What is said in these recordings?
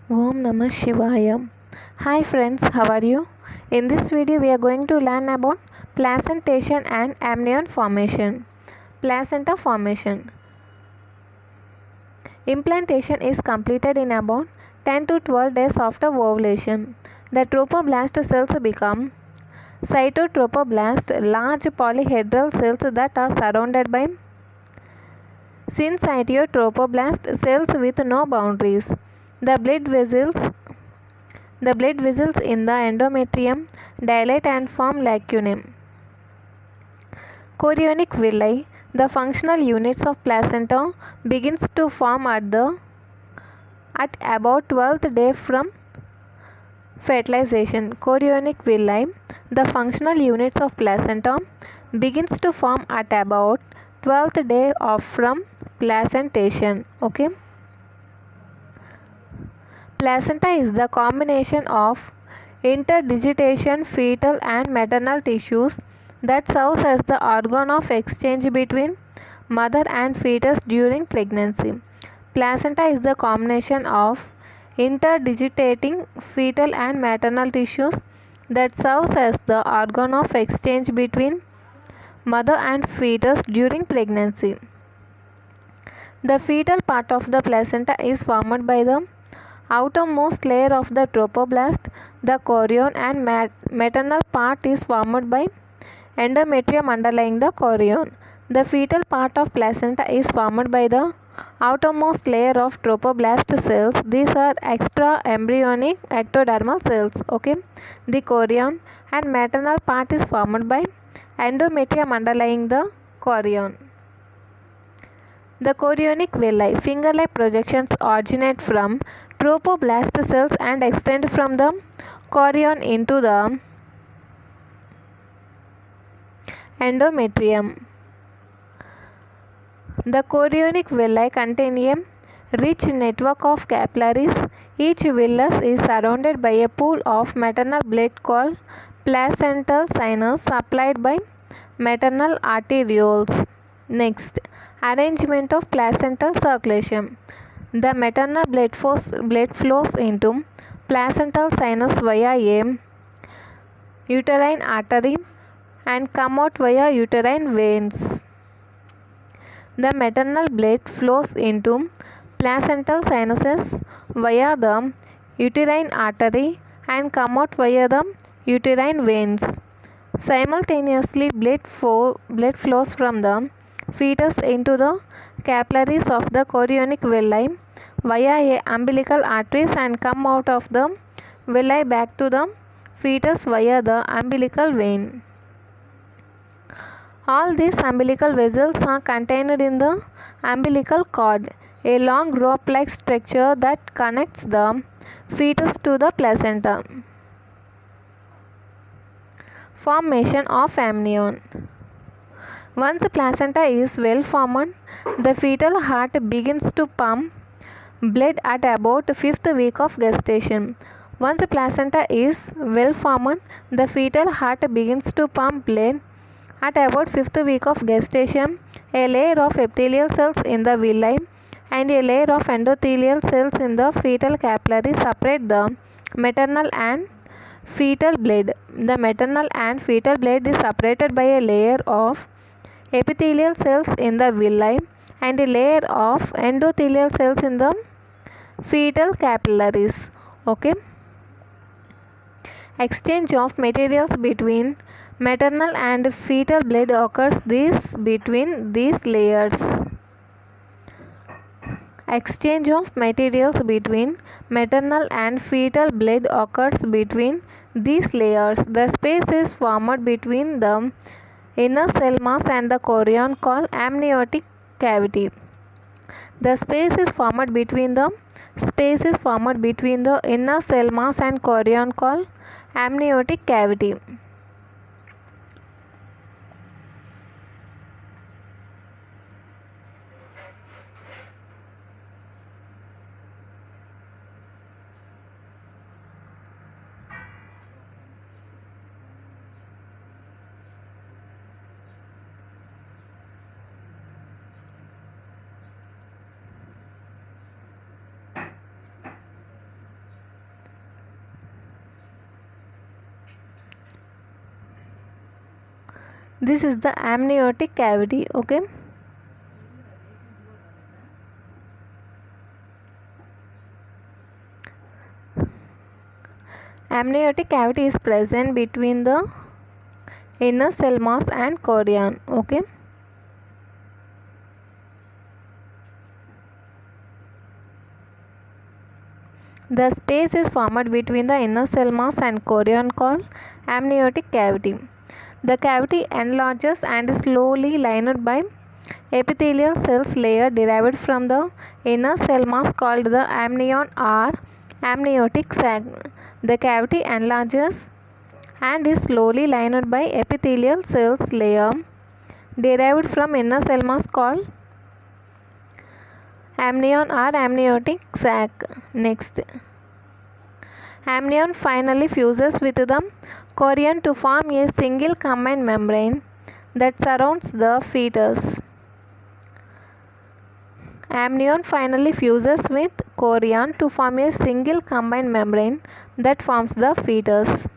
Om Namah Shivaya. Hi friends, how are you? In this video we are going to learn about placentation and amnion formation. Placenta formation. Implantation is completed in about 10 to 12 days after ovulation. The trophoblast cells become cytotrophoblast, large polyhedral cells that are surrounded by syncytotrophoblast cells with no boundaries. The blood vessels in the endometrium dilate and form lacunae. Chorionic villi, the functional units of placenta, begins to form at about 12th day from fertilization. Chorionic villi, the functional units of placenta, begins to form at about 12th day from placentation. Okay. Placenta is the combination of interdigitation fetal and maternal tissues that serves as the organ of exchange between mother and fetus during pregnancy. Placenta is the combination of interdigitating fetal and maternal tissues that serves as the organ of exchange between mother and fetus during pregnancy. The fetal part of the placenta is formed by the outermost layer of the trophoblast, the chorion, and maternal part is formed by endometrium underlying the chorion. The fetal part of placenta is formed by the outermost layer of trophoblast cells. These are extra embryonic ectodermal cells. Okay, the chorion and maternal part is formed by endometrium underlying the chorion. The chorionic villi, finger-like projections, originate from trophoblast cells and extend from the chorion into the endometrium. The chorionic villi contain a rich network of capillaries. Each villus is surrounded by a pool of maternal blood called placental sinus supplied by maternal arterioles. Next, arrangement of placental circulation. The maternal blood flows into placental sinus via a uterine artery and come out via uterine veins. The maternal blood flows into placental sinuses via the uterine artery and come out via the uterine veins. Simultaneously, blood flows from the fetus into the capillaries of the chorionic villi via a umbilical arteries and come out of the villi back to the fetus via the umbilical vein. All these umbilical vessels are contained in the umbilical cord, a long rope-like structure that connects the fetus to the placenta. Formation of amnion. Once the placenta is well formed, the fetal heart begins to pump blood at about 5th week of gestation. Once the placenta is well formed, the fetal heart begins to pump blood at about 5th week of gestation. A layer of epithelial cells in the villi and a layer of endothelial cells in the fetal capillary separate the maternal and fetal blood. The maternal and fetal blood is separated by a layer of epithelial cells in the villi and a layer of endothelial cells in the fetal capillaries. Okay. Exchange of materials between maternal and fetal blood occurs between these layers. Exchange of materials between maternal and fetal blood occurs between these layers. The space is formed between the inner cell mass and the chorion called amniotic cavity. The space is formed between the inner cell mass and chorion called amniotic cavity. This is the amniotic cavity. Okay. Amniotic cavity is present between the inner cell mass and chorion. Okay. The space is formed between the inner cell mass and chorion called amniotic cavity. The cavity enlarges and is slowly lined by epithelial cells layer derived from the inner cell mass called the amnion or amniotic sac. The cavity enlarges and is slowly lined by epithelial cells layer derived from inner cell mass called amnion or amniotic sac. Next, amnion finally fuses with the chorion to form a single combined membrane that surrounds the fetus. Amnion finally fuses with chorion to form a single combined membrane that forms the fetus.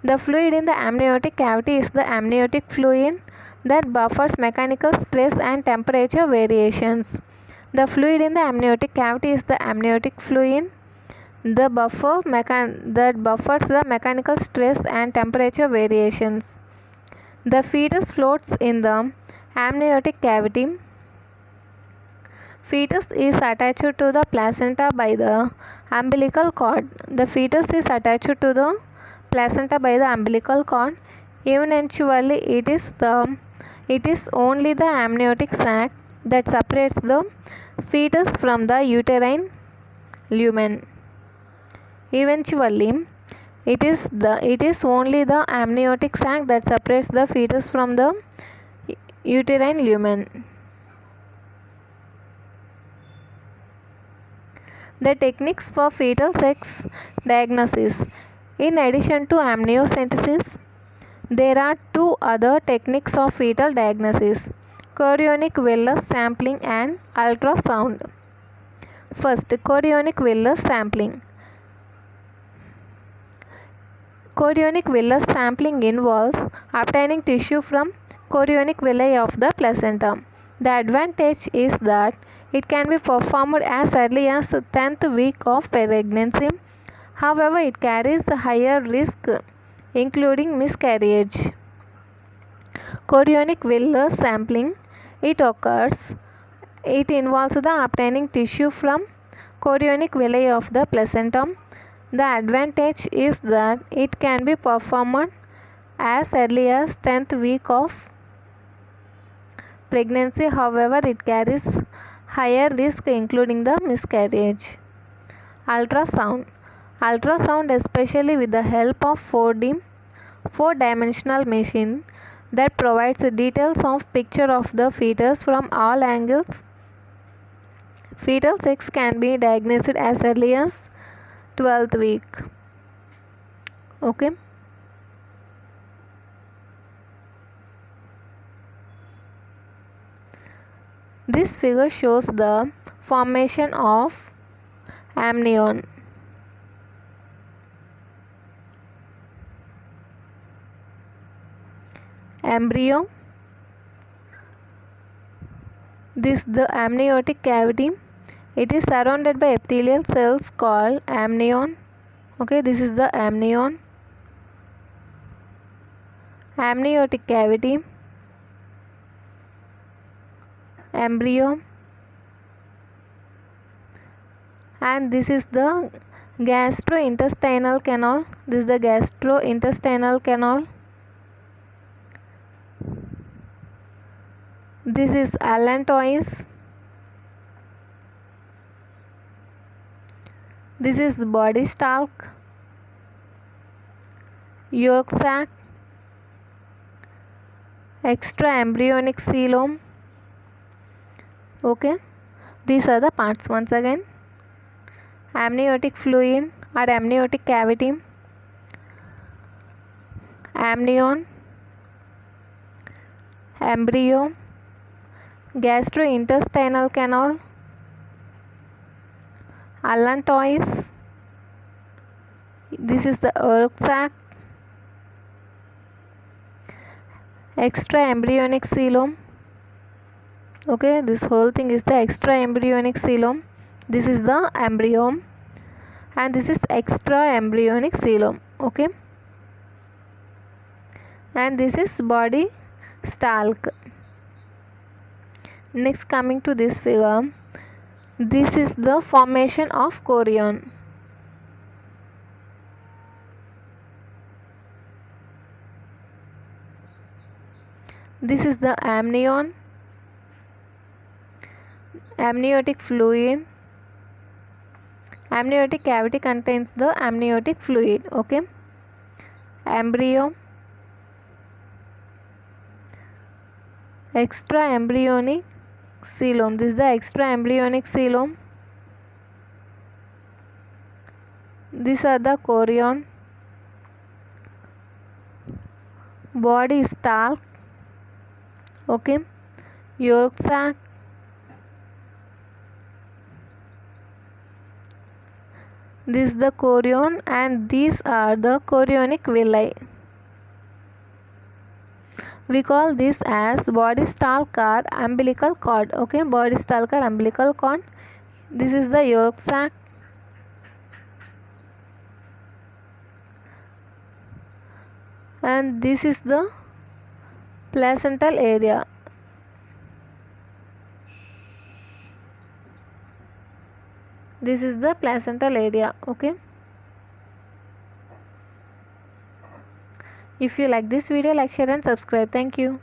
The fluid in the amniotic cavity is the amniotic fluid that buffers mechanical stress and temperature variations. The fluid in the amniotic cavity is the amniotic fluid that buffers the mechanical stress and temperature variations. The fetus floats in the amniotic cavity. Fetus is attached to the placenta by the umbilical cord. The fetus is attached to the placenta by the umbilical cord. Eventually, it is only the amniotic sac that separates the fetus from the uterine lumen. Eventually, it is only the amniotic sac that separates the fetus from the uterine lumen. The techniques for fetal sex diagnosis. In addition to amniocentesis, there are two other techniques of fetal diagnosis: chorionic villus sampling and ultrasound. First, chorionic villus sampling. Chorionic villus sampling involves obtaining tissue from chorionic villi of the placenta. The advantage is that it can be performed as early as 10th week of pregnancy. However, it carries a higher risk, including miscarriage. Chorionic villus sampling. It involves the obtaining tissue from chorionic villi of the placenta. The advantage is that it can be performed as early as 10th week of pregnancy. However, it carries higher risk, including the miscarriage. Ultrasound. Ultrasound, especially with the help of 4-dimensional machine that provides details of picture of the fetus from all angles. Fetal sex can be diagnosed as early as 12th week. Okay. This figure shows the formation of amnion. Embryo. This is the amniotic cavity. It is surrounded by epithelial cells called amnion. Okay, this is the amnion. Amniotic cavity. Embryo. And this is the gastrointestinal canal. This is the gastrointestinal canal. This is allantois. This is body stalk, yolk sac, extra embryonic coelom. Okay, these are the parts once again: amniotic fluid or amniotic cavity, amnion, embryo, gastrointestinal canal, allantois. This is the yolk sac, extra embryonic coelom. Okay, this whole thing is the extra embryonic coelom. This is the embryo and this is extra embryonic coelom. Okay, and this is body stalk. Next, coming to this figure, this is the formation of chorion. This is the amnion, amniotic fluid. Amniotic cavity contains the amniotic fluid. Okay, embryo, extra embryonic coelom. This is the extra embryonic coelom. These are the chorion, body stalk. Okay, yolk sac, this is the chorion and these are the chorionic villi. We call this as body stalk or umbilical cord. Okay, body stalk or umbilical cord. This is the yolk sac. And this is the placental area. This is the placental area. Okay, if you like this video, like, share and subscribe. Thank you.